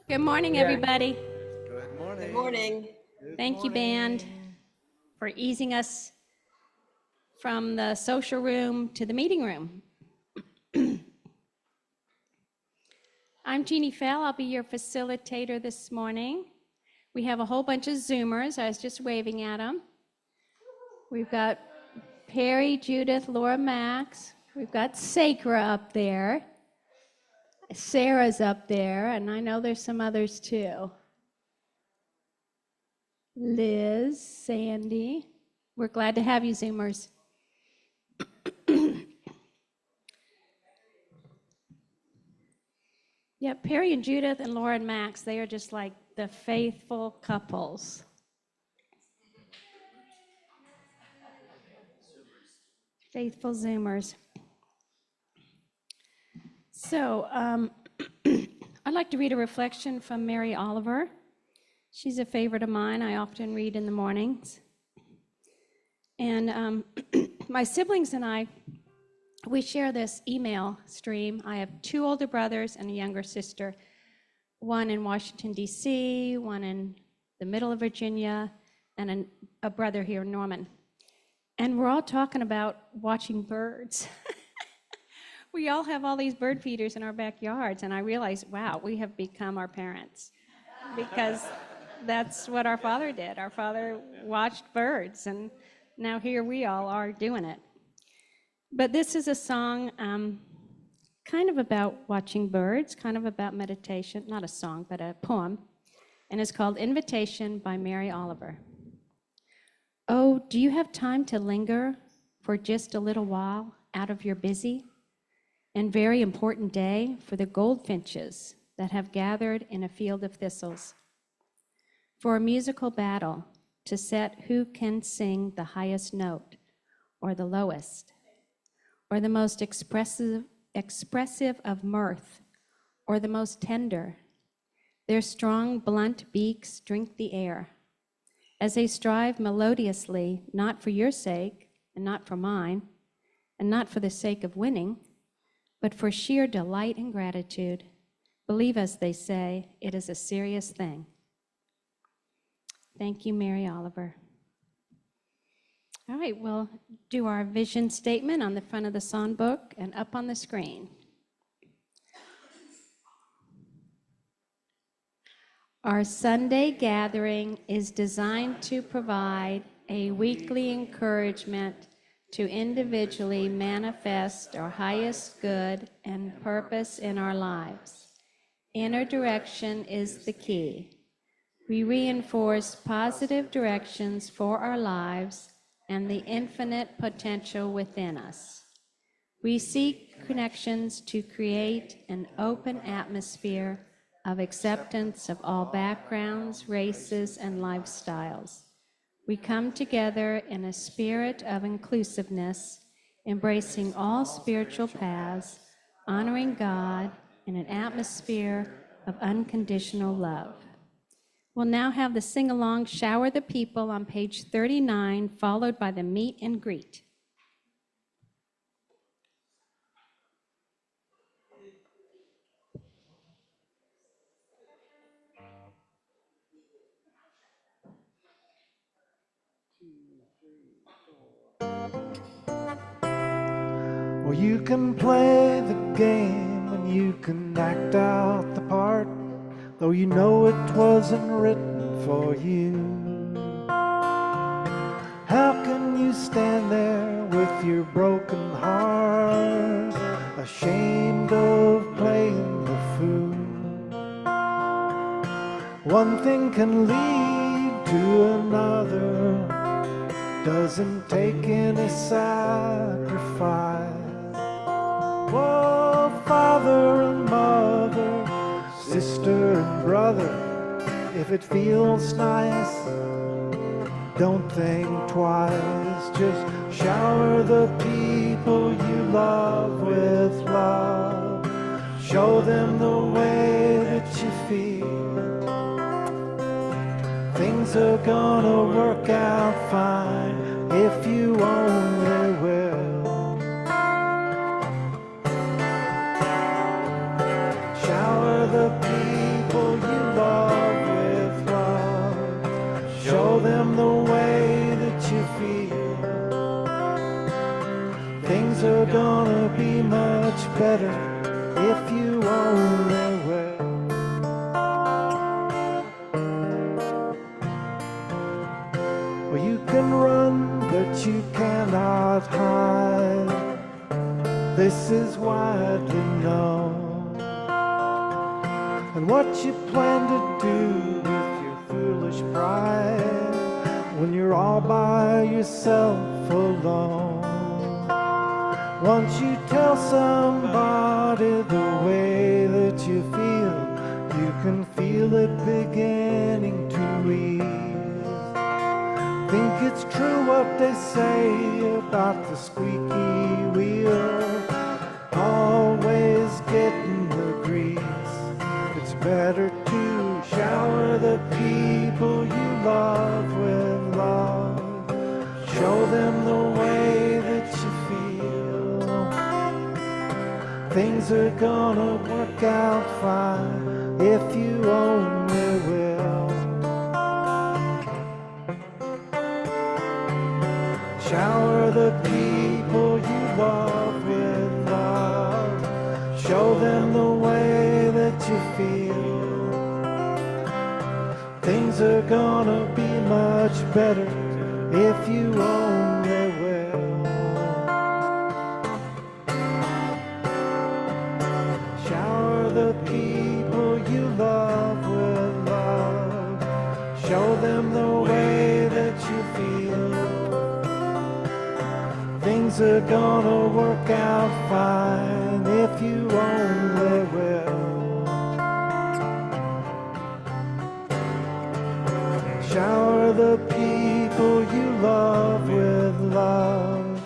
Good morning, everybody. Good morning. Good morning. Thank you, band, for easing us from the social room to the meeting room. I'm Jeannie Fell. I'll be your facilitator this morning. We have a whole bunch of Zoomers. I was just waving at them. We've got Perry, Judith, Laura, Max. We've got Sacra up there. Sarah's up there, and I know there's some others too. Liz, Sandy. We're glad to have you, Zoomers. Yeah, Perry and Judith and Laura and Max, they are just like the faithful couples. Faithful Zoomers. So I'd like to read a reflection from Mary Oliver. She's a favorite of mine. I often read in the mornings. And my siblings and I, we share this email stream. I have 2 older brothers and a younger sister, one in Washington, D.C., one in the middle of Virginia, and a brother here in Norman. And we're all talking about watching birds. We all have all these bird feeders in our backyards, and I realized, wow, we have become our parents, because that's what our father did. Our father watched birds, and now here we all are doing it. But this is a song kind of about watching birds, kind of about meditation, not a song, but a poem, and it's called Invitation by Mary Oliver. Oh, do you have time to linger for just a little while out of your busy and very important day for the goldfinches that have gathered in a field of thistles, for a musical battle to set who can sing the highest note or the lowest, or the most expressive of mirth, or the most tender. Their strong, blunt beaks drink the air as they strive melodiously, not for your sake and not for mine, and not for the sake of winning, but for sheer delight and gratitude. Believe, as they say, it is a serious thing. Thank you, Mary Oliver. All right, we'll do our vision statement on the front of the songbook and up on the screen. Our Sunday gathering is designed to provide a weekly encouragement to individually manifest our highest good and purpose in our lives. Inner direction is the key. We reinforce positive directions for our lives and the infinite potential within us. We seek connections to create an open atmosphere of acceptance of all backgrounds, races, and lifestyles. We come together in a spirit of inclusiveness, embracing all spiritual paths, honoring God in an atmosphere of unconditional love. We'll now have the sing-along Shower the People on page 39, followed by the meet and greet. Well, you can play the game and you can act out the part, though you know it wasn't written for you. How can you stand there with your broken heart, ashamed of playing the fool? One thing can lead to another, doesn't take any sacrifice. Oh, father and mother, sister and brother, if it feels nice, don't think twice. Just shower the people you love with love. Show them the way that you feel. Things are gonna work out fine if you only will. Shower the people you that you cannot hide. This is widely known. And what you plan to do with your foolish pride when you're all by yourself alone. Once you tell somebody the way that you feel, you can feel it beginning to ease. Think it's true what they say about the squeaky wheel always getting the grease. It's better to shower the people you love with love. Show them the way that you feel. Things are gonna work out fine if you only will. Shower the people you love with love. Show them the way that you feel. Things are gonna be much better if you only will. Shower the people you love with love. Show them the way that you feel. Things are gonna work out fine if you only will. Shower the people you love with love.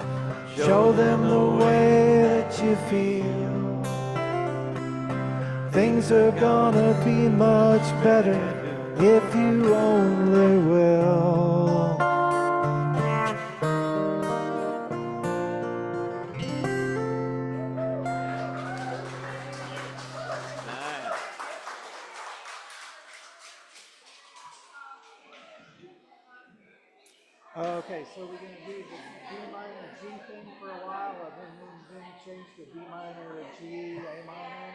Show them the way that you feel. Things are gonna be much better if you only will. Okay, so we're going to do the D minor G thing for a while, and then change to D minor G, A minor.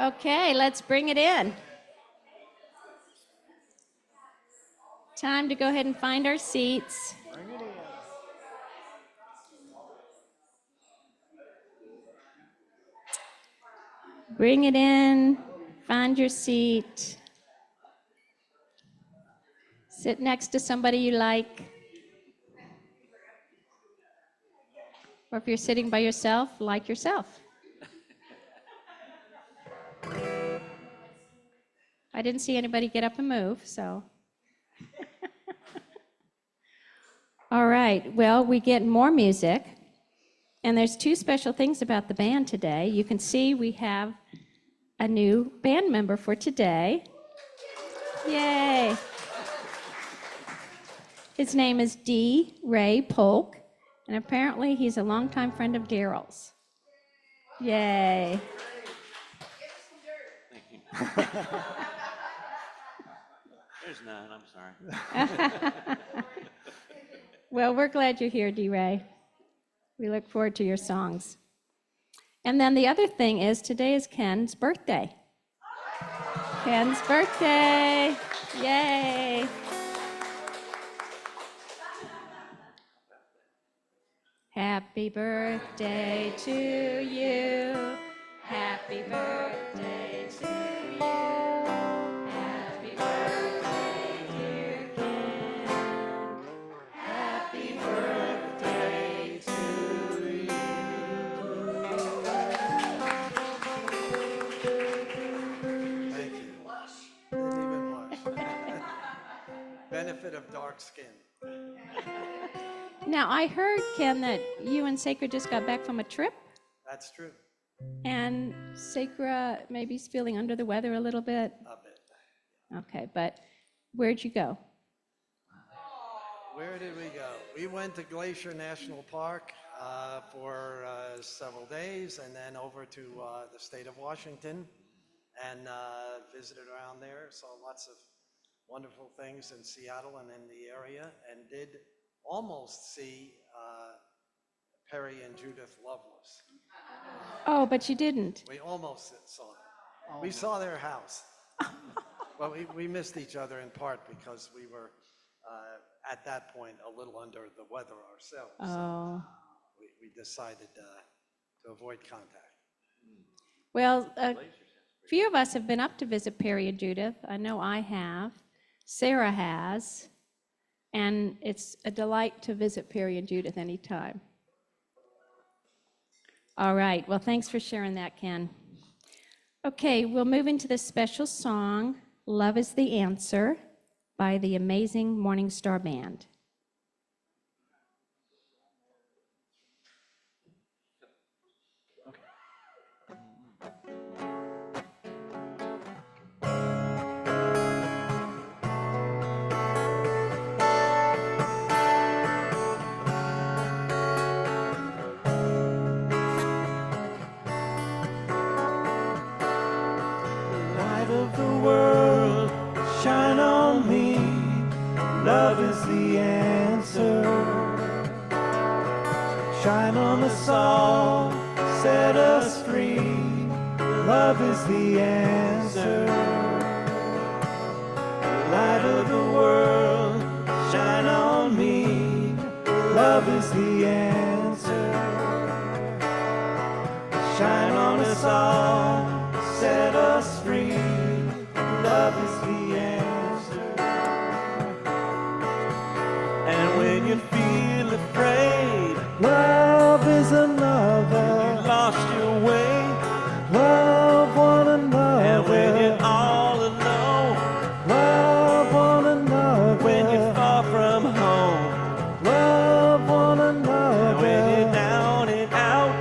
Okay, let's bring it in. Time to go ahead and find our seats. Bring it in. Bring it in, find your seat. Sit next to somebody you like. Or if you're sitting by yourself, like yourself. I didn't see anybody get up and move, so. All right, well, we get more music. And there's two special things about the band today. You can see we have a new band member for today. Yay. His name is D. Ray Polk, and apparently he's a longtime friend of Daryl's. Yay. There's none, I'm sorry. Well, we're glad you're here, D. Ray. We look forward to your songs. And then the other thing is today is Ken's birthday. Ken's birthday. Yay. Happy birthday to you. Happy birthday to you. Happy birthday, dear Ken. Happy birthday to you. Thank you. Didn't even blush. Benefit of dark skin. Now, I heard, Ken, that you and Sakra just got back from a trip, That's true. and Sakra maybe is feeling under the weather a little bit. A bit. Okay, but where'd you go? Where did we go? We went to Glacier National Park for several days, and then over to the state of Washington and visited around there. Saw lots of wonderful things in Seattle and in the area, and did almost see Perry and Judith Loveless. Oh, but you didn't. We almost saw them. We saw their house. But we missed each other in part because we were, at that point, a little under the weather ourselves. Oh. So we decided to avoid contact. Well, a few of us have been up to visit Perry and Judith. I know I have. Sarah has. And it's a delight to visit Perry and Judith anytime. All right. Well, thanks for sharing that, Ken. Okay, we'll move into this special song, Love is the Answer, by the amazing Morning Star Band. Light of the world, shine on me. Love is the answer. Shine on us all, set us free. Love is the answer. Light of the world, shine on me. Love is the answer. Shine on us all, set us free. Love is the answer. And when you feel afraid, love is another. You lost your way, love one another. And when you're all alone, love one another. When you're far from home, love one another. And when you're down and out,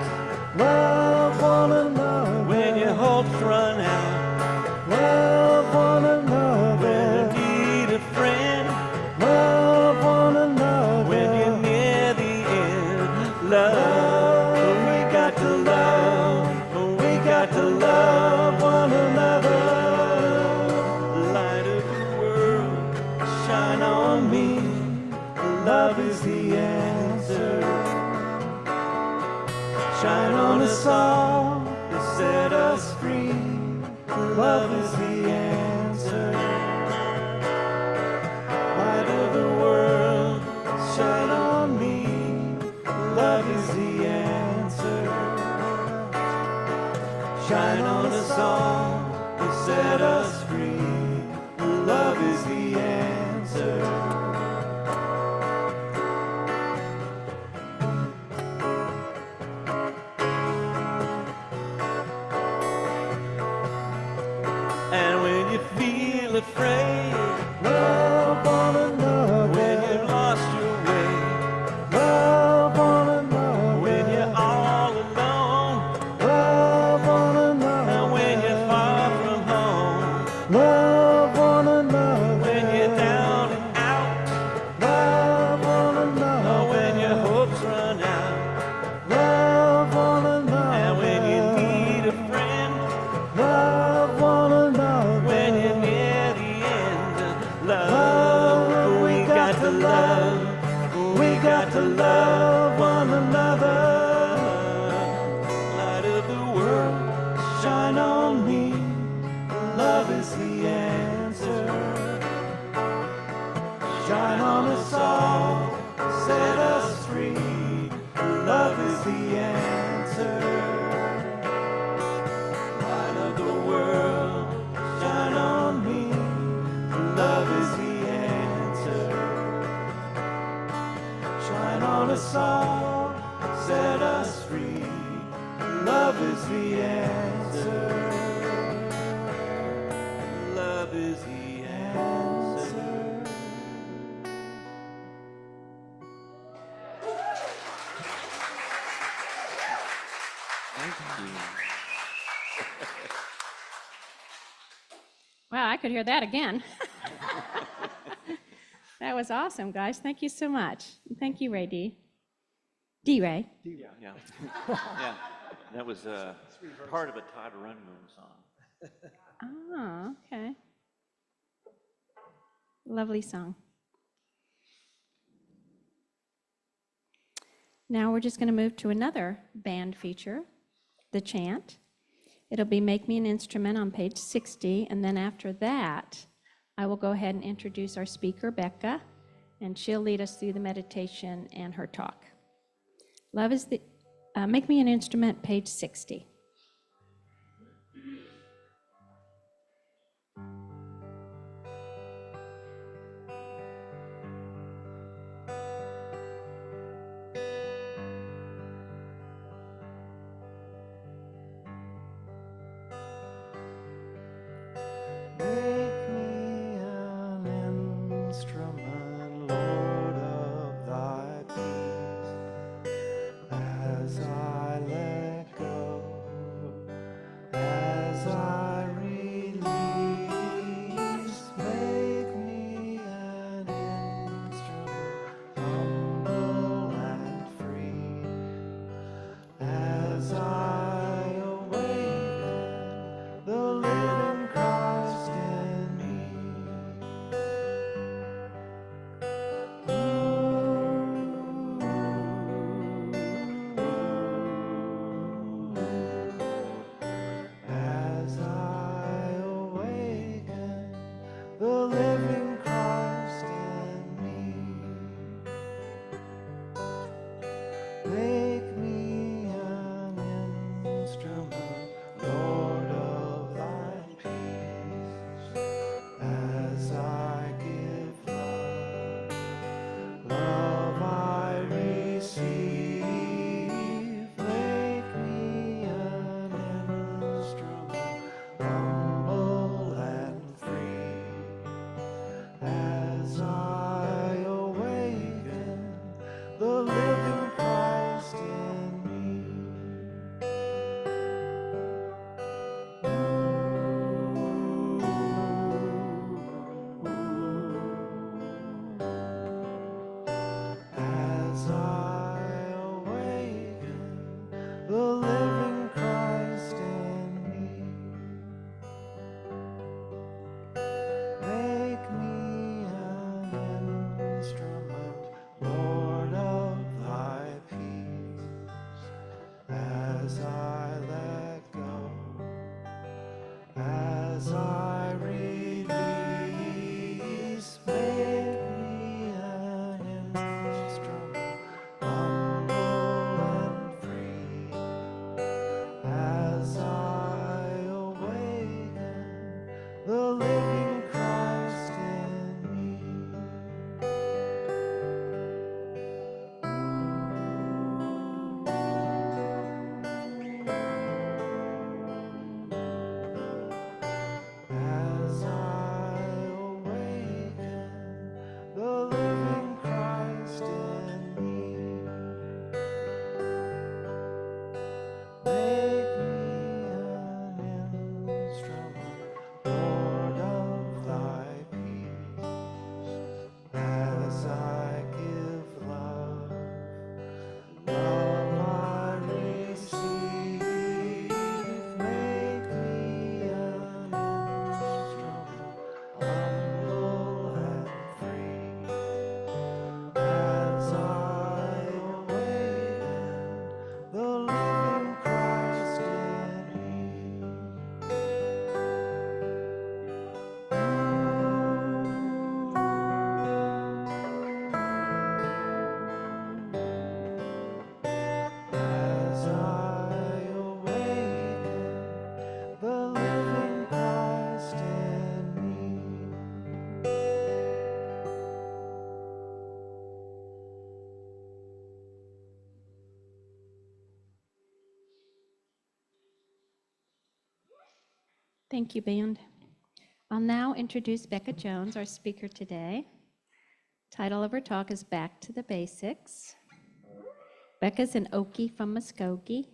love one another. When your hopes run out, love one another. When you need a friend, love one another. When you're near the end, love. We got to love. We got to love one another. Light of the world, shine on me. Love is the answer. Shine on us all, to set us free. Love is the answer. Light of the world, shine on me. Love is the answer. Shine on us all and set us free. Love is the answer. And when you feel afraid, love one another. When you've lost your way, love one another. When you're all alone, love one another. And when you're far from home, love one another. When you're down and out, love one another. When your hopes run out, love one another. And when you need a friend, love one another. When you're near the end, love. We got to love. We got to love one another. Light of the world, shine on me. Love is the answer. Shine on us all, set us free. Love is the answer. Light of the world, shine on me. Love is the answer. Shine on us all, set us free. Love is the answer. Love is the answer. Thank you. Wow, I could hear that again. That was awesome, guys. Thank you so much. Thank you, Ray D. D-Ray. Yeah. Yeah. That was part of a Todd Rundgren song. Oh, okay. Lovely song. Now we're just going to move to another band feature, the chant. It'll be Make Me an Instrument on page 60, and then after that, I will go ahead and introduce our speaker, Becca, and she'll lead us through the meditation and her talk. Love is the, Make Me an Instrument, page 60. Make me an instrument, Lord of thy peace, as I let go, as I release. Make me an instrument, humble and free, as I awaken the living Christ in me. As I awaken the living Christ in me. Make me an instrument, Lord of thy peace, as I give love, love I receive. Make me an instrument, humble and free, as I awaken the living Christ Thank you, band. I'll now introduce Becca Jones, our speaker today. Title of her talk is Back to the Basics. Becca's an OKIE from Muskogee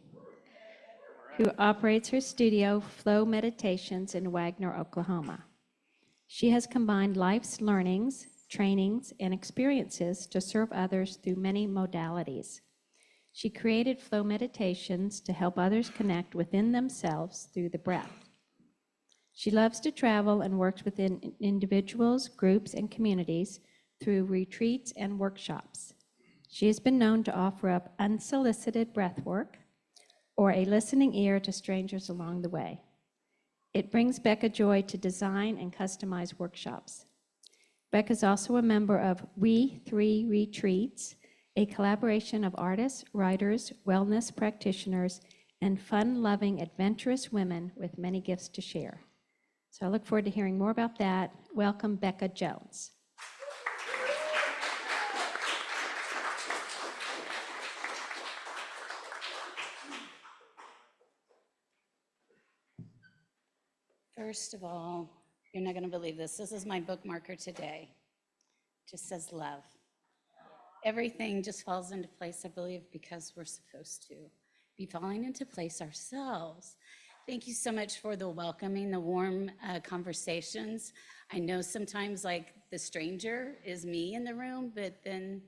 who operates her studio, Flow Meditations, in Wagoner, Oklahoma. She has combined life's learnings, trainings, and experiences to serve others through many modalities. She created Flow Meditations to help others connect within themselves through the breath. She loves to travel and works within individuals, groups, and communities through retreats and workshops. She has been known to offer up unsolicited breath work or a listening ear to strangers along the way. It brings Becca joy to design and customize workshops. Becca is also a member of We3 ReTreats, a collaboration of artists, writers, wellness practitioners, and fun-loving, adventurous women with many gifts to share. So I look forward to hearing more about that. Welcome, Becca Jones. First of all, you're not going to believe this. This is my bookmarker today. It just says love. Everything just falls into place, I believe, because we're supposed to be falling into place ourselves. Thank you so much for the welcoming, the warm conversations. I know sometimes like the stranger is me in the room, but then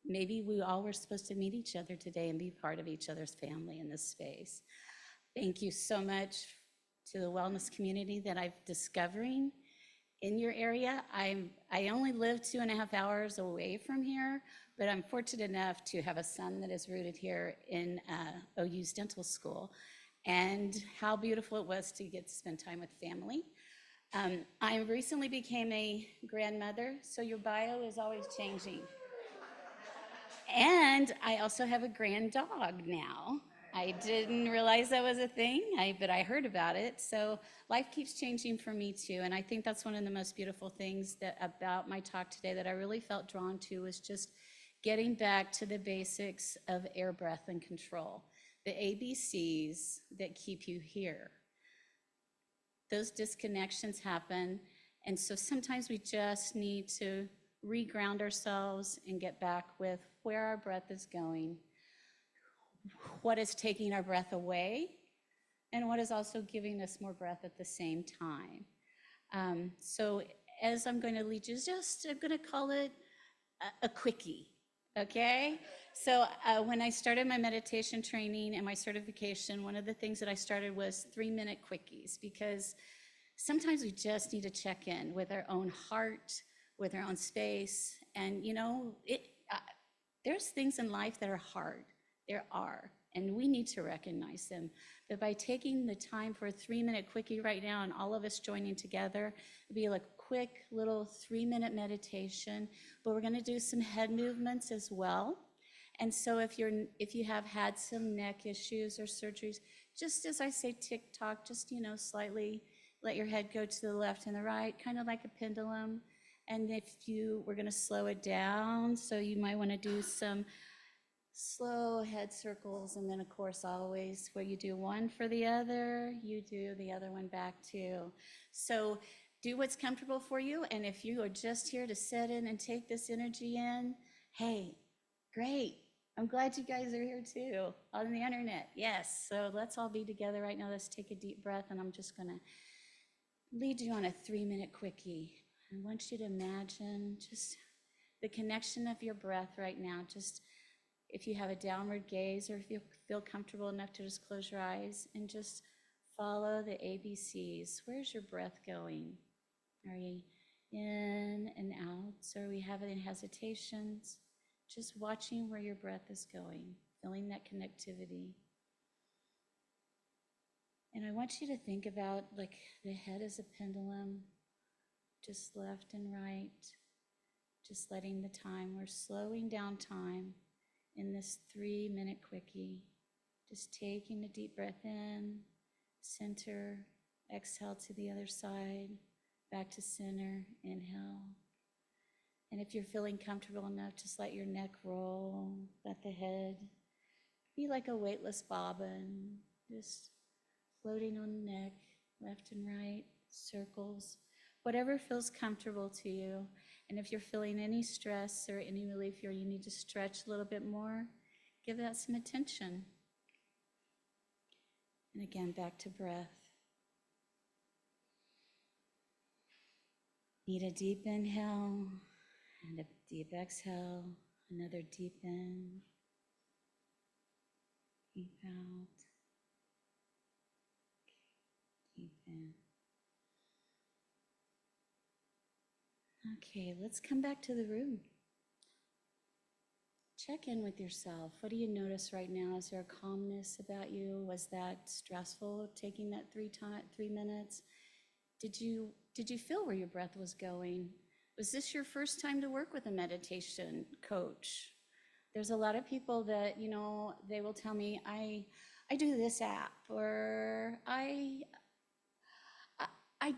maybe we all were supposed to meet each other today and be part of each other's family in this space. Thank you so much to the wellness community that I'm discovering in your area. I only live 2.5 hours away from here, but I'm fortunate enough to have a son that is rooted here in OU's dental school. And how beautiful it was to get to spend time with family. I recently became a grandmother, so your bio is always changing. And I also have a grand dog now. I didn't realize that was a thing, but I heard about it. So life keeps changing for me too. And I think that's one of the most beautiful things about my talk today that I really felt drawn to was just getting back to the basics of air, breath, and control. The ABCs that keep you here. Those disconnections happen, and so sometimes we just need to reground ourselves and get back with where our breath is going, what is taking our breath away, and what is also giving us more breath at the same time. So as I'm going to lead you, I'm going to call it a quickie. Okay, so when I started my meditation training and my certification, one of the things that I started was 3-minute quickies, because sometimes we just need to check in with our own heart, with our own space. And you know, there's things in life that are hard. There are, and we need to recognize them. But by taking the time for a 3-minute quickie right now and all of us joining together, it'll be like quick little 3-minute meditation, but we're going to do some head movements as well. And so if you have had some neck issues or surgeries, just as I say tick-tock, just slightly let your head go to the left and the right, kind of like a pendulum. And we're going to slow it down, so you might want to do some slow head circles, and then of course always where you do one for the other, you do the other one back too. So do what's comfortable for you, and if you are just here to sit in and take this energy in, hey, great. I'm glad you guys are here too, on the internet. Yes, so let's all be together right now. Let's take a deep breath, and I'm just gonna lead you on a 3-minute quickie. I want you to imagine just the connection of your breath right now. Just if you have a downward gaze, or if you feel comfortable enough to just close your eyes and just follow the ABCs. Where's your breath going? Are you in and out? So are we having hesitations? Just watching where your breath is going, feeling that connectivity. And I want you to think about like the head as a pendulum, just left and right, just letting the time, we're slowing down time in this 3-minute quickie. Just taking a deep breath in, center, exhale to the other side, back to center, inhale. And if you're feeling comfortable enough, just let your neck roll, let the head be like a weightless bobbin, just floating on the neck, left and right, circles, whatever feels comfortable to you. And if you're feeling any stress or any relief, or you need to stretch a little bit more, give that some attention. And again, back to breath. Need a deep inhale and a deep exhale. Another deep in, deep out, deep in. Okay, let's come back to the room. Check in with yourself. What do you notice right now? Is there a calmness about you? Was that stressful, taking that 3 minutes? Did you feel where your breath was going? Was this your first time to work with a meditation coach? There's a lot of people that, you know, they will tell me, I do this app, or I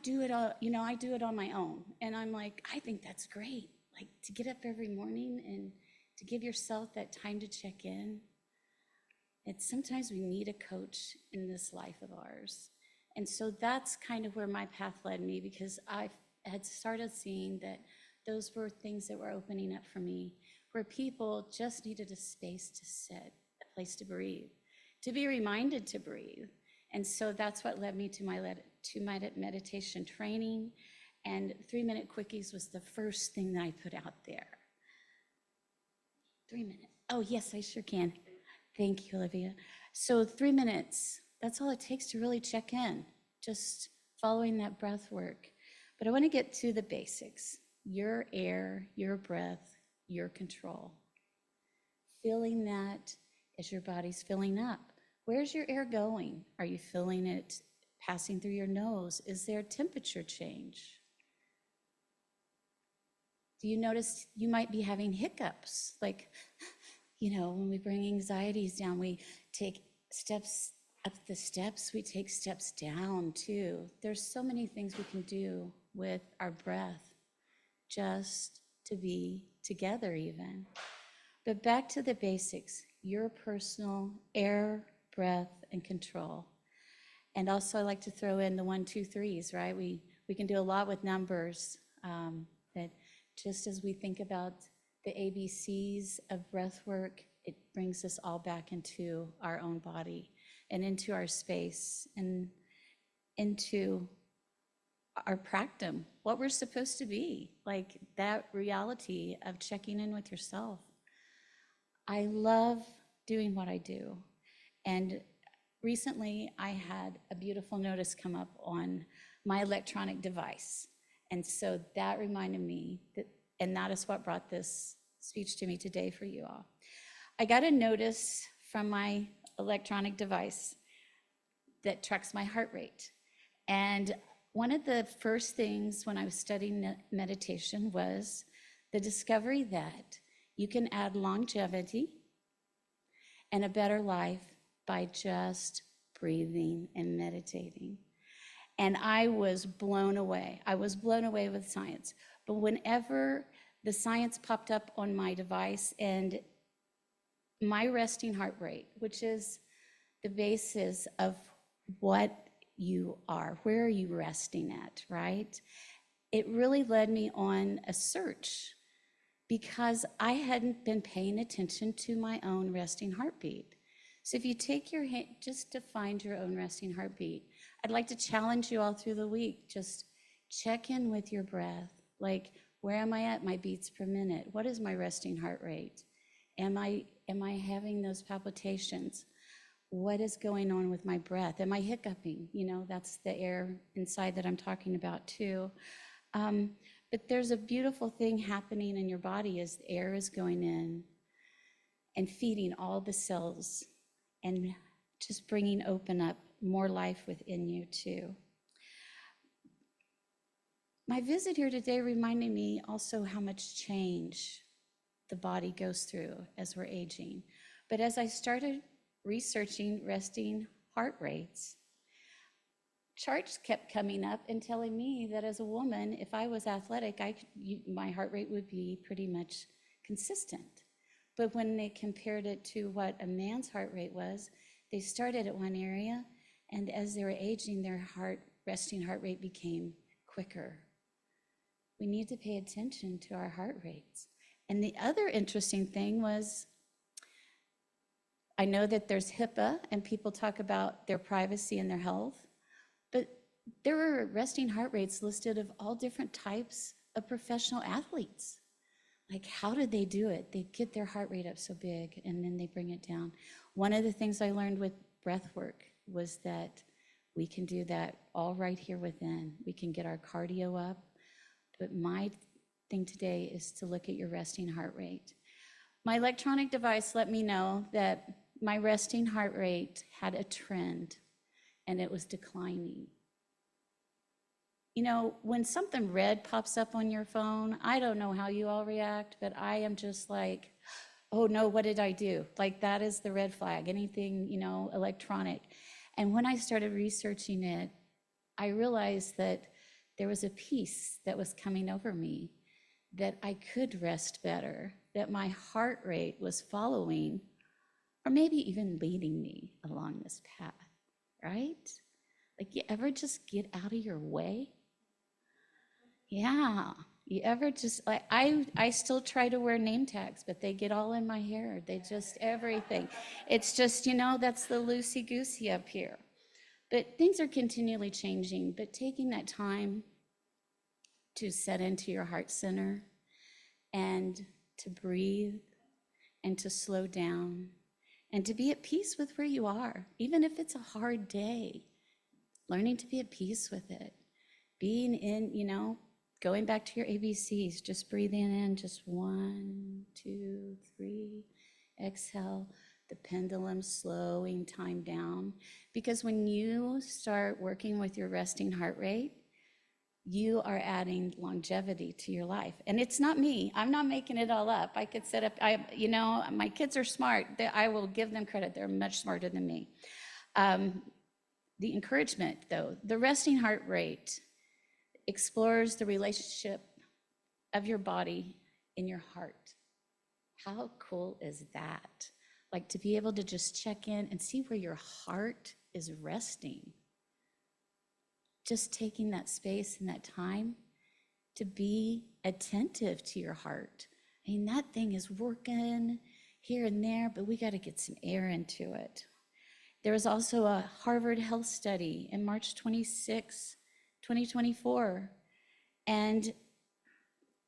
do it all, you know, I do it on my own. And I'm like, I think that's great. Like, to get up every morning and to give yourself that time to check in. It's sometimes we need a coach in this life of ours. And so that's kind of where my path led me, because I had started seeing that those were things that were opening up for me, where people just needed a space to sit, a place to breathe, to be reminded to breathe. And so that's what led me to my meditation training. And 3-minute quickies was the first thing that I put out there. 3 minutes. Oh, yes, I sure can. Thank you, Olivia. So 3 minutes, that's all it takes to really check in, just following that breath work. But I want to get to the basics. Your air, your breath, your control. Feeling that as your body's filling up. Where's your air going? Are you feeling it passing through your nose? Is there a temperature change? Do you notice you might be having hiccups? Like, you know, when we bring anxieties down, we take steps up the steps, we take steps down too. There's so many things we can do with our breath just to be together even. But back to the basics, your personal air, breath, and control. And also I like to throw in the 1, 2, 3s, right? We can do a lot with numbers, that just as we think about the ABCs of breath work, it brings us all back into our own body and into our space and into our practum, what we're supposed to be, like that reality of checking in with yourself. I love doing what I do. And recently I had a beautiful notice come up on my electronic device. And so that reminded me that, and that is what brought this speech to me today for you all. I got a notice from my electronic device that tracks my heart rate. And one of the first things when I was studying meditation was the discovery that you can add longevity and a better life by just breathing and meditating. And I was blown away. I was blown away with science. But whenever the science popped up on my device and my resting heart rate, which is the basis of what you are, where are you resting at, right? It really led me on a search because I hadn't been paying attention to my own resting heartbeat. So if you take your hand just to find your own resting heartbeat, I'd like to challenge you all through the week, just check in with your breath. Like, where am I at my beats per minute? What is my resting heart rate? Am I having those palpitations? What is going on with my breath? Am I hiccuping? You know, that's the air inside that I'm talking about too. But there's a beautiful thing happening in your body as the air is going in and feeding all the cells and just bringing open up more life within you too. My visit here today reminded me also how much change the body goes through as we're aging. But as I started researching resting heart rates, charts kept coming up and telling me that as a woman, if I was athletic, my heart rate would be pretty much consistent. But when they compared it to what a man's heart rate was, they started at one area, and as they were aging, their heart resting heart rate became quicker. We need to pay attention to our heart rates. And the other interesting thing was, I know that there's HIPAA and people talk about their privacy and their health, but there were resting heart rates listed of all different types of professional athletes. Like, how did they do it? They get their heart rate up so big and then they bring it down. One of the things I learned with breath work was that we can do that all right here within. We can get our cardio up. But my thing today is to look at your resting heart rate. My electronic device let me know that my resting heart rate had a trend and it was declining. You know, when something red pops up on your phone, I don't know how you all react, but I am just like, oh no, what did I do? Like, that is the red flag, anything, you know, electronic. And when I started researching it, I realized that there was a peace that was coming over me, that I could rest better, that my heart rate was following, or maybe even leading me along this path, right? Like, you ever just get out of your way? Yeah, you ever just, like, I still try to wear name tags, but they get all in my hair. They just, everything. It's just, you know, that's the loosey-goosey up here. But things are continually changing, but taking that time to set into your heart center and to breathe and to slow down and to be at peace with where you are, even if it's a hard day, learning to be at peace with it, being in, you know, going back to your ABCs, just breathing in, just 1, 2, 3, exhale, the pendulum slowing time down. Because when you start working with your resting heart rate, you are adding longevity to your life. And it's not me, I'm not making it all up. I could set up, you know, my kids are smart. I will give them credit, they're much smarter than me. The encouragement though, the resting heart rate explores the relationship of your body and your heart. How cool is that? Like, to be able to just check in and see where your heart is resting. Just taking that space and that time to be attentive to your heart. I mean, that thing is working here and there, but we got to get some air into it. There was also a Harvard Health study in March 26, 2024. And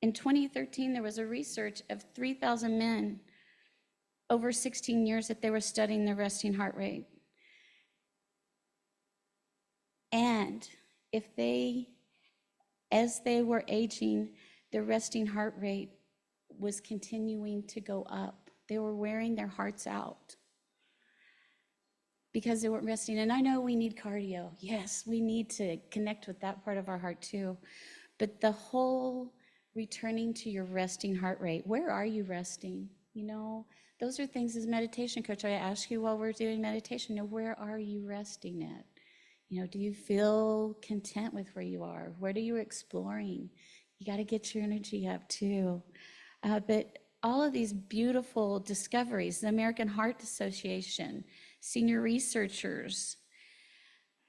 in 2013, there was a research of 3,000 men over 16 years that they were studying their resting heart rate. And if they, as they were aging, their resting heart rate was continuing to go up. They were wearing their hearts out because they weren't resting. And I know we need cardio. Yes, we need to connect with that part of our heart too. But the whole returning to your resting heart rate, where are you resting? You know, those are things as a meditation coach, I ask you while we're doing meditation, you know, where are you resting at? You know, do you feel content with where you are? What are you exploring? You got to get your energy up too. But all of these beautiful discoveries, the American Heart Association, senior researchers,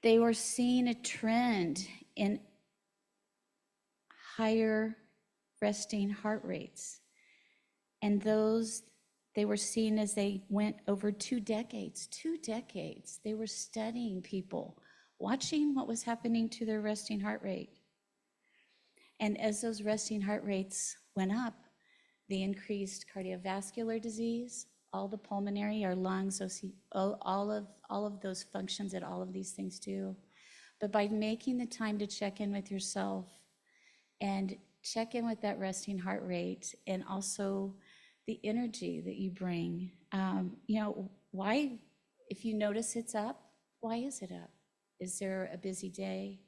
they were seeing a trend in higher resting heart rates. And those they were seeing as they went over 2 decades, they were studying people, watching what was happening to their resting heart rate. And as those resting heart rates went up, they increased cardiovascular disease, all the pulmonary, our lungs, all of those functions that all of these things do. But by making the time to check in with yourself and check in with that resting heart rate and also the energy that you bring, you know, why, if you notice it's up, why is it up? Is there a busy day?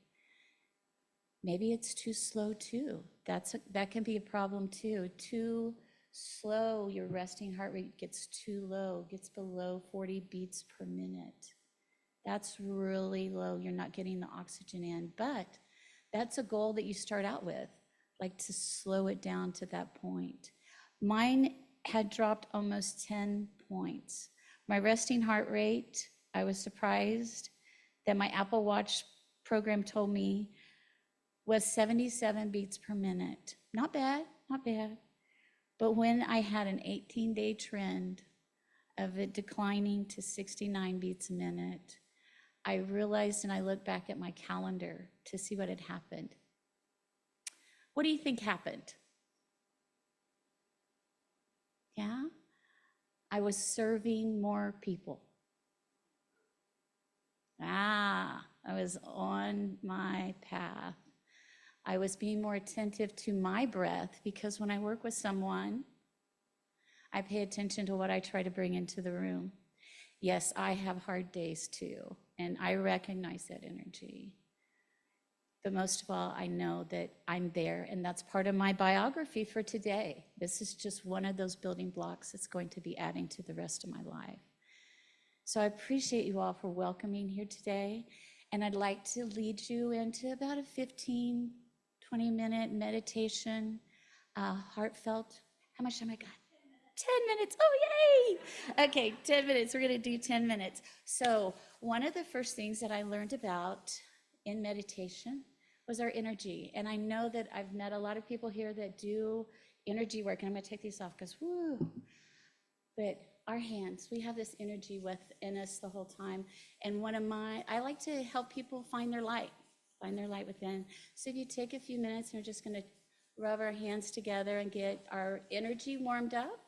Maybe it's too slow too. That can be a problem too. Too slow, your resting heart rate gets too low, gets below 40 beats per minute. That's really low. You're not getting the oxygen in, but that's a goal that you start out with, like to slow it down to that point. Mine had dropped almost 10 points. My resting heart rate, I was surprised that my Apple Watch program told me was 77 beats per minute. Not bad, not bad. But when I had an 18-day trend of it declining to 69 beats a minute, I realized, and I looked back at my calendar to see what had happened. What do you think happened? Yeah? I was serving more people. I was on my path. I was being more attentive to my breath, because when I work with someone, I pay attention to what I try to bring into the room. Yes, I have hard days too, and I recognize that energy. But most of all, I know that I'm there, and that's part of my biography for today. This is just one of those building blocks that's going to be adding to the rest of my life. So I appreciate you all for welcoming here today, and I'd like to lead you into about a 15, 20-minute meditation, heartfelt. How much time I got? 10 minutes. Oh, yay! Okay, 10 minutes. We're going to do 10 minutes. So one of the first things that I learned about in meditation was our energy. And I know that I've met a lot of people here that do energy work. And I'm going to take these off because, woo. But our hands, we have this energy within us the whole time. And I like to help people find their light within. So if you take a few minutes, we're just going to rub our hands together and get our energy warmed up.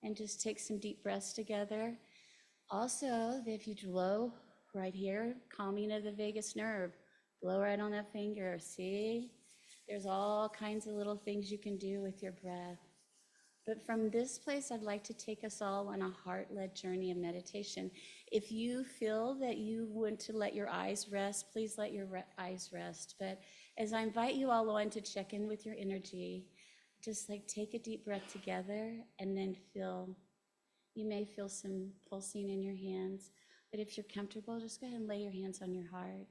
And just take some deep breaths together. Also, if you blow right here, calming of the vagus nerve, blow right on that finger. See, there's all kinds of little things you can do with your breath. But from this place, I'd like to take us all on a heart-led journey of meditation. If you feel that you want to let your eyes rest, please let your eyes rest. But as I invite you all on to check in with your energy, just like take a deep breath together, and then you may feel some pulsing in your hands, but if you're comfortable, just go ahead and lay your hands on your heart.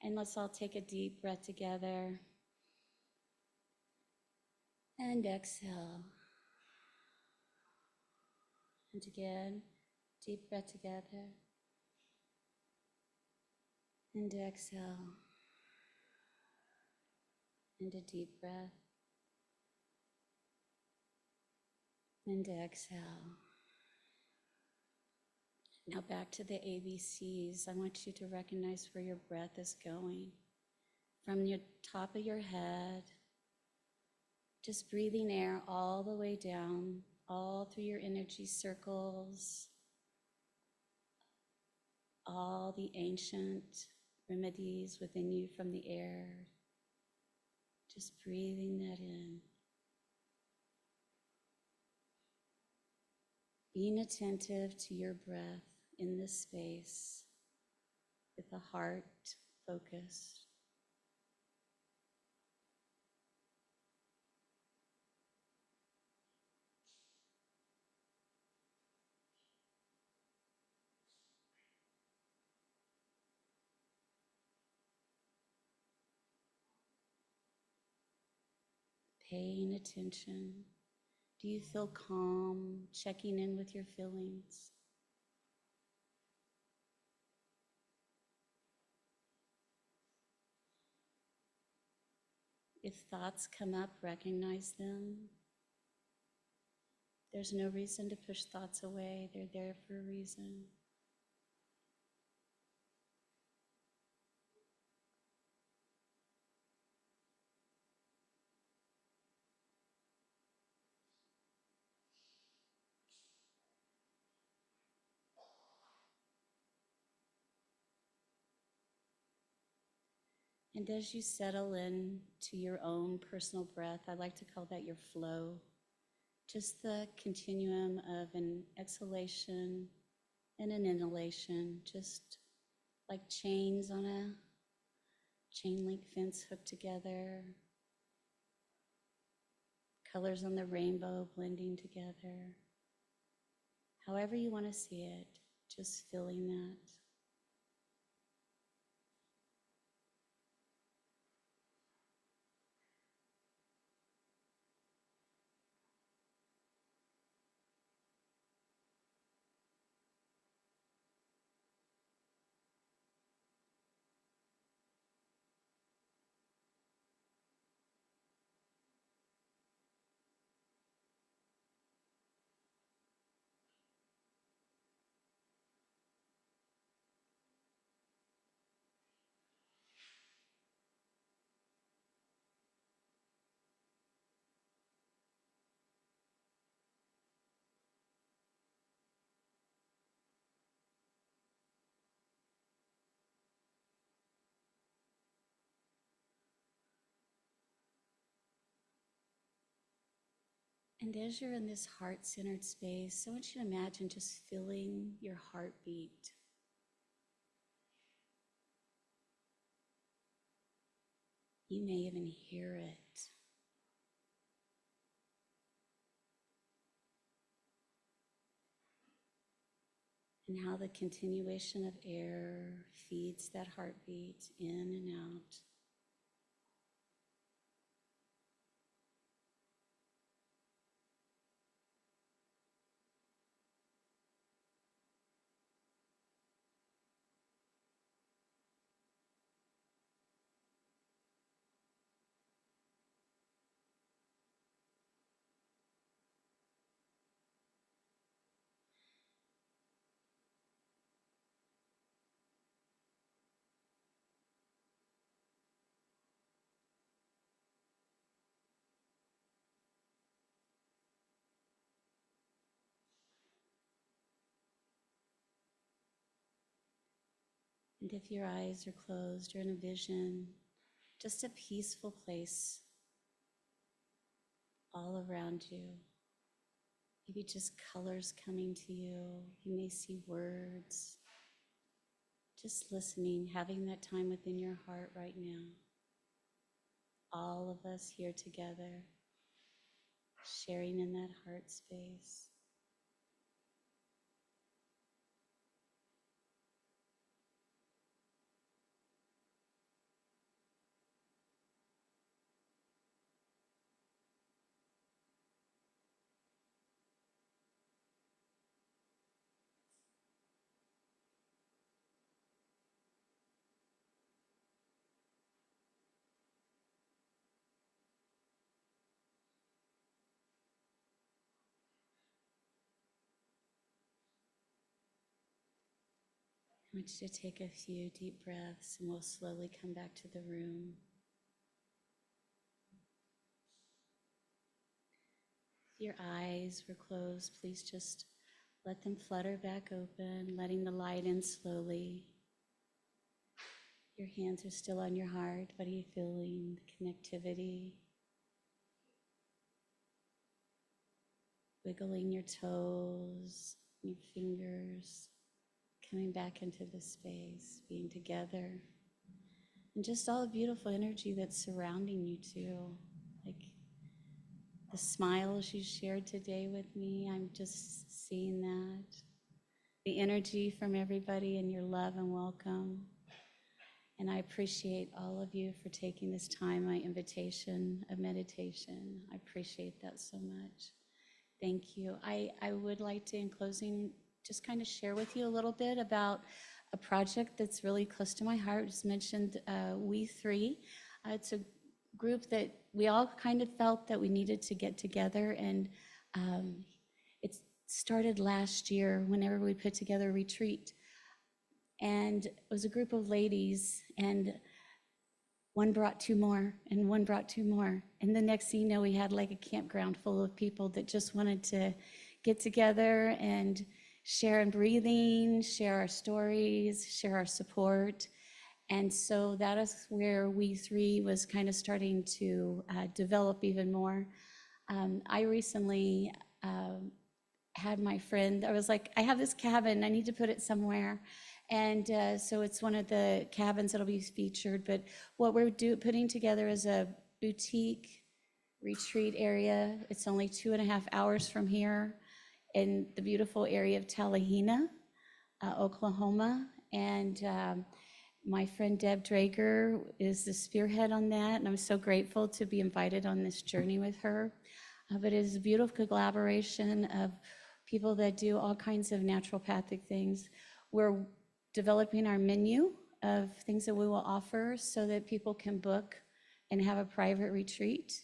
And let's all take a deep breath together. And exhale. And again, deep breath together. And exhale. And a deep breath. And exhale. Now back to the ABCs. I want you to recognize where your breath is going. From your top of your head, just breathing air all the way down, all through your energy circles, all the ancient remedies within you from the air. Just breathing that in. Being attentive to your breath in this space with the heart focused. Paying attention. Do you feel calm? Checking in with your feelings. If thoughts come up, recognize them. There's no reason to push thoughts away. They're there for a reason. And as you settle in to your own personal breath, I like to call that your flow. Just the continuum of an exhalation and an inhalation, just like chains on a chain link fence hooked together, colors on the rainbow blending together. However you want to see it, just feeling that. And as you're in this heart-centered space, I want you to imagine just feeling your heartbeat. You may even hear it. And how the continuation of air feeds that heartbeat in and out. And if your eyes are closed, you're in a vision, just a peaceful place all around you. Maybe just colors coming to you. You may see words. Just listening, having that time within your heart right now. All of us here together, sharing in that heart space. I want you to take a few deep breaths and we'll slowly come back to the room. If your eyes were closed, please just let them flutter back open, letting the light in slowly. Your hands are still on your heart. What are you feeling? The connectivity. Wiggling your toes, your fingers, coming back into the space, being together. And just all the beautiful energy that's surrounding you too. Like the smiles you shared today with me, I'm just seeing that. The energy from everybody and your love and welcome. And I appreciate all of you for taking this time, my invitation of meditation. I appreciate that so much. Thank you. I would like to, in closing, just kind of share with you a little bit about a project that's really close to my heart. Just mentioned We3. It's a group that we all kind of felt that we needed to get together, and it started last year whenever we put together a retreat. And it was a group of ladies, and one brought two more, and one brought two more. And the next thing you know, we had like a campground full of people that just wanted to get together and share in breathing, share our stories, share our support. And so that is where We3 was kind of starting to develop even more. I recently had my friend, I was like, I have this cabin, I need to put it somewhere. And so it's one of the cabins that'll be featured. But what we're putting together is a boutique retreat area. It's only 2.5 hours from here in the beautiful area of Tallahena, Oklahoma. And my friend Deb Drager is the spearhead on that. And I'm so grateful to be invited on this journey with her. But it is a beautiful collaboration of people that do all kinds of naturopathic things. We're developing our menu of things that we will offer so that people can book and have a private retreat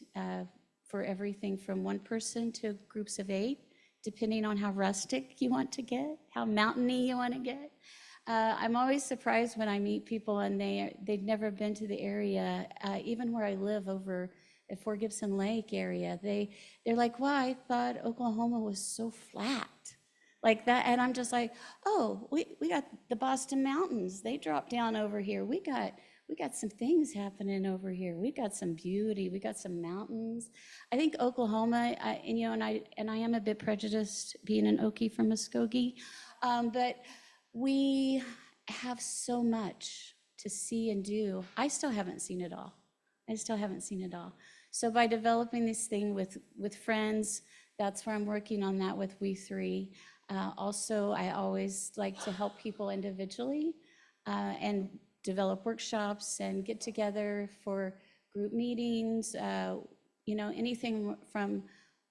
for everything from one person to groups of 8, depending on how rustic you want to get, how mountainy you want to get. I'm always surprised when I meet people and they've never been to the area, even where I live over at Fort Gibson Lake area. They're like, wow, I thought Oklahoma was so flat. Like that, and I'm just like, oh, we got the Boston Mountains. They drop down over here. We got we got some things happening over here. We got some beauty. We got some mountains. I think Oklahoma, and I am a bit prejudiced being an Okie from Muskogee, but we have so much to see and do. I still haven't seen it all. So by developing this thing with friends, that's where I'm working on that with We3. Also, I always like to help people individually and develop workshops and get together for group meetings, anything from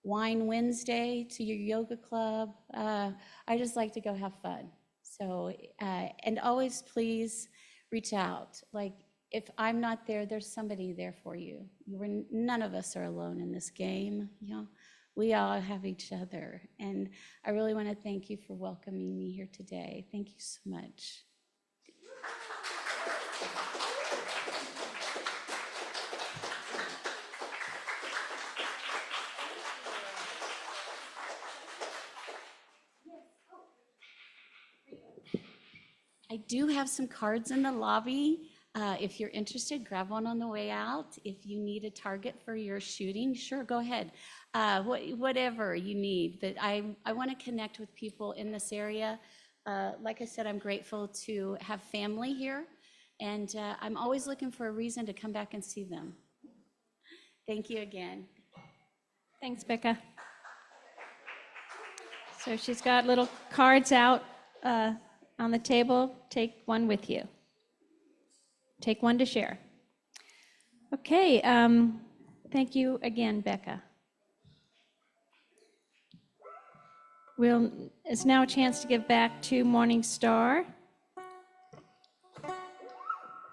Wine Wednesday to your yoga club. I just like to go have fun. So, and always please reach out. Like, if I'm not there, there's somebody there for you. None of us are alone in this game. We all have each other. And I really want to thank you for welcoming me here today. Thank you so much. I do have some cards in the lobby. If you're interested, grab one on the way out. If you need a target for your shooting, sure, go ahead. Whatever you need. But I want to connect with people in this area. Like I said, I'm grateful to have family here, and I'm always looking for a reason to come back and see them. Thank you again. Thanks, Becca. So she's got little cards out on the table. Take one with you. Take one to share. Okay, thank you again, Becca. It's now a chance to give back to Morning Star.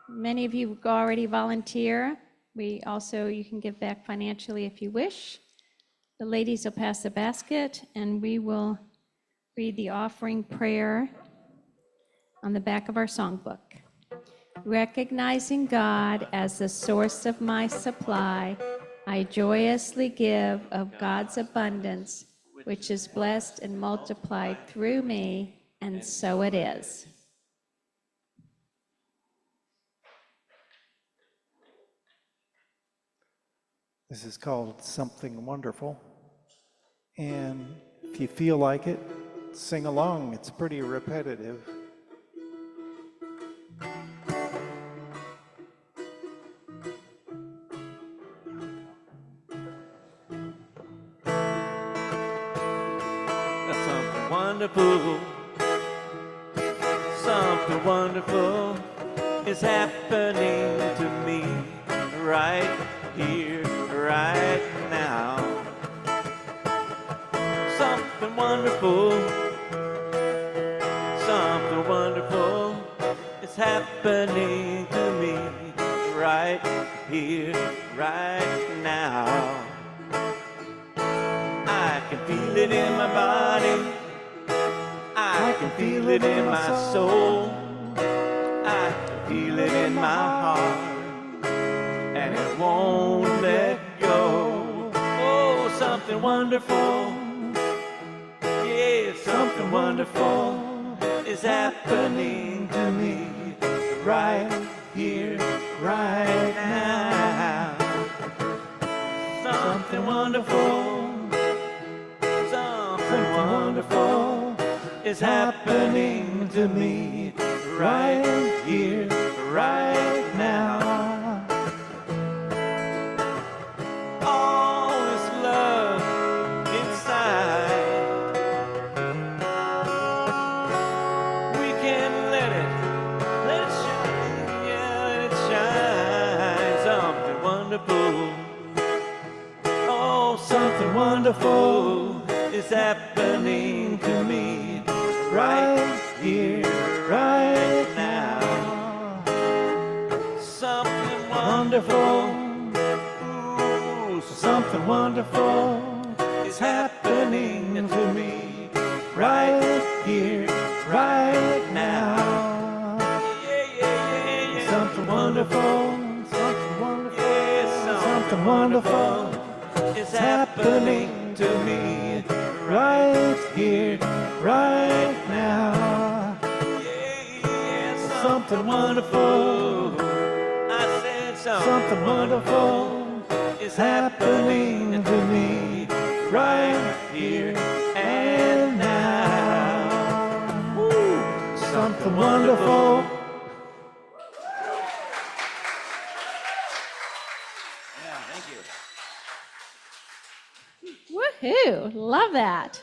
Many of you already volunteer. You can give back financially if you wish. The ladies will pass the basket, and we will read the offering prayer on the back of our songbook. Recognizing God as the source of my supply, I joyously give of God's abundance, which is blessed and multiplied through me, and so it is. This is called Something Wonderful. And if you feel like it, sing along. It's pretty repetitive. Wonderful, something wonderful is happening to me right here, right now. Something wonderful is happening to me right here, right now. I can feel it in my body. I can feel it in my soul. I can feel it in my heart, and it won't let go. Oh, something wonderful, yeah, something wonderful is happening to me right here, right now. Something wonderful, something wonderful is happening to me right here, right now. All this love inside, we can let it shine, yeah, let it shine. Something wonderful, oh, something wonderful is happening to me right here, right now. Something wonderful, ooh, something wonderful is happening to me right here, right now. Something wonderful, something wonderful is happening to me right here, right now. Something wonderful, Something wonderful is happening to me right here and now. now. Something wonderful. Yeah, thank you. Woohoo! Love that.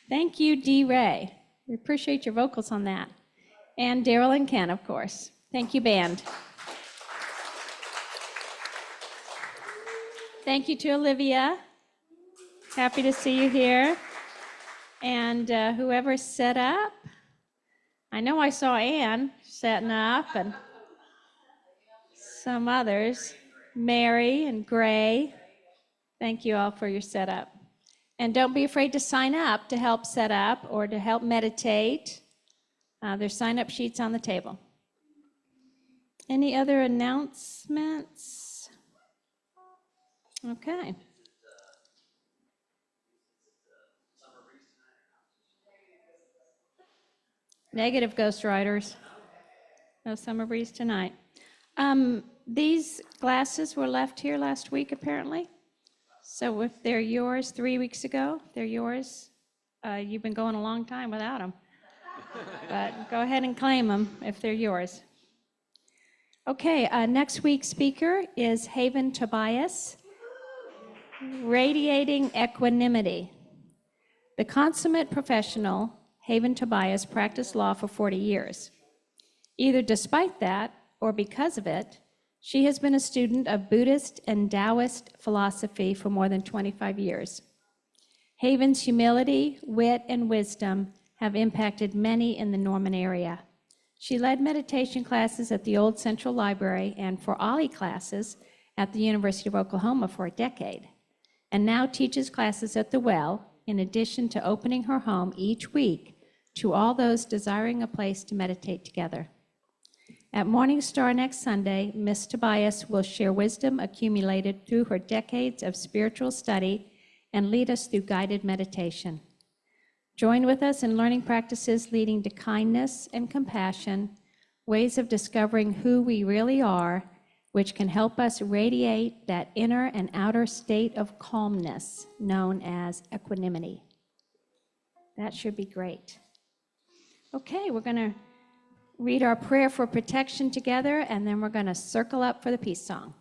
Thank you, D. Ray. We appreciate your vocals on that. And Daryl and Ken, of course. Thank you, band. Thank you to Olivia. Happy to see you here. And whoever set up. I know I saw Ann setting up and some others. Mary and Gray. Thank you all for your setup. And don't be afraid to sign up to help set up or to help meditate. There's sign-up sheets on the table. Any other announcements? Okay. Negative Ghost Riders. No summer breeze tonight. These glasses were left here last week, apparently. So if they're yours 3 weeks ago, they're yours. You've been going a long time without them. But go ahead and claim them if they're yours. Okay, next week's speaker is Haven Tobias, Radiating Equanimity. The consummate professional, Haven Tobias, practiced law for 40 years. Either despite that or because of it, she has been a student of Buddhist and Taoist philosophy for more than 25 years. Haven's humility, wit, and wisdom have impacted many in the Norman area. She led meditation classes at the Old Central Library and for OKIE classes at the University of Oklahoma for a decade, and now teaches classes at the Well, in addition to opening her home each week to all those desiring a place to meditate together. At Morning Star next Sunday, Ms. Tobias will share wisdom accumulated through her decades of spiritual study and lead us through guided meditation. Join with us in learning practices leading to kindness and compassion, ways of discovering who we really are, which can help us radiate that inner and outer state of calmness known as equanimity. That should be great. Okay, we're going to read our prayer for protection together, and then we're going to circle up for the peace song.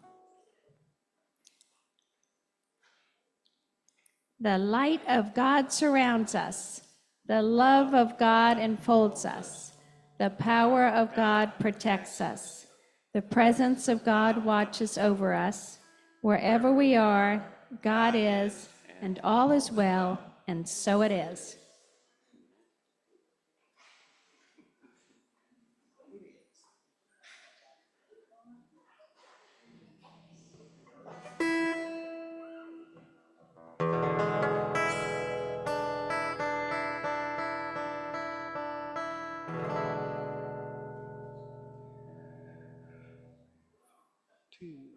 The light of God surrounds us. The love of God enfolds us. The power of God protects us. The presence of God watches over us. Wherever we are, God is, and all is well, and so it is. Two.